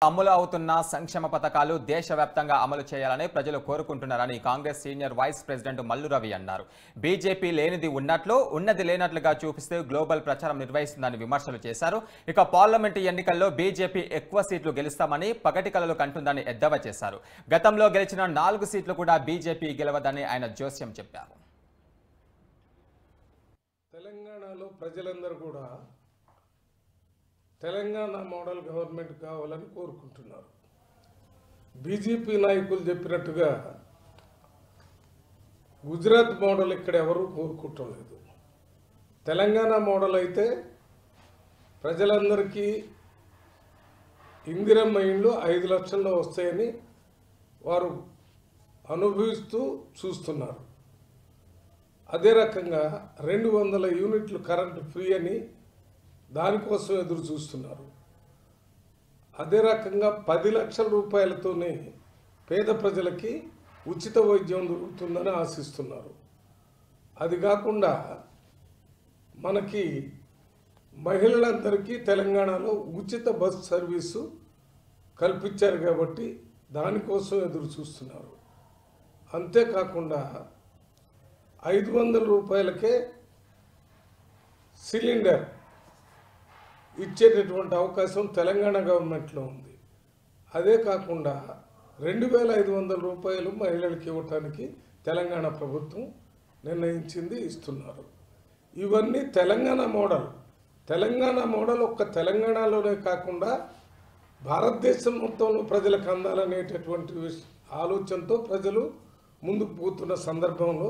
అమలు అవుతున్న సంక్షేమ పథకాలు దేశవ్యాప్తంగా అమలు చేయాలని ప్రజలు కోరుకుంటున్నారని Congress senior vice president Mallu Ravi అన్నారు. బీజేపీ లేనిది ఉన్నట్లు, ఉన్నది లేనట్లుగా చూపిస్తూ గ్లోబల్ ప్రచారం నిర్వహిస్తుందని విమర్శలు చేశారు. ఇక పార్లమెంటు ఎన్నికల్లో బీజేపీ ఎక్కువ సీట్లు గెలుస్తామని పగటి కలలు కంటుందని ఎద్దేవా చేశారు. గతంలో గెలిచిన 4 సీట్లు కూడా బీజేపీ గెలవదని ఆయన జోస్యం చెప్పారు. తెలంగాణలో ప్రజలందరూ కూడా తెలంగాణ మోడల్ గవర్నమెంట్ కావాలని కోరుకుంటున్నారు. బీజేపీ నాయకులు చెప్పినట్టుగా గుజరాత్ మోడల్ ఇక్కడ ఎవరూ కోరుకుంటం లేదు. తెలంగాణ మోడల్ అయితే ప్రజలందరికీ ఇందిరమ్మ ఇండ్లు 5 లక్షల్లో వస్తాయని వారు అనుభవిస్తూ చూస్తున్నారు. అదే రకంగా 200 యూనిట్లు కరెంటు ఫ్రీ అని దానికోసం ఎదురు చూస్తున్నారు. అదే రకంగా 10 లక్షల రూపాయలతోనే పేద ప్రజలకి ఉచిత వైద్యం దొరుకుతుందని ఆశిస్తున్నారు. అది కాకుండా మనకి మహిళలందరికీ తెలంగాణలో ఉచిత బస్సు సర్వీసు కల్పించారు కాబట్టి దానికోసం ఎదురు చూస్తున్నారు. అంతేకాకుండా 500 రూపాయలకే సిలిండర్ ఇచ్చేటటువంటి అవకాశం తెలంగాణ గవర్నమెంట్లో ఉంది. అదే కాకుండా 2500 రూపాయలు మహిళలకు ఇవ్వటానికి తెలంగాణ ప్రభుత్వం నిర్ణయించింది, ఇస్తున్నారు. ఇవన్నీ తెలంగాణ మోడల్. తెలంగాణ మోడల్ ఒక్క తెలంగాణలోనే కాకుండా భారతదేశం మొత్తంలో ప్రజలకు అందాలనేటటువంటి ఆలోచనతో ప్రజలు ముందుకు పోతున్న సందర్భంలో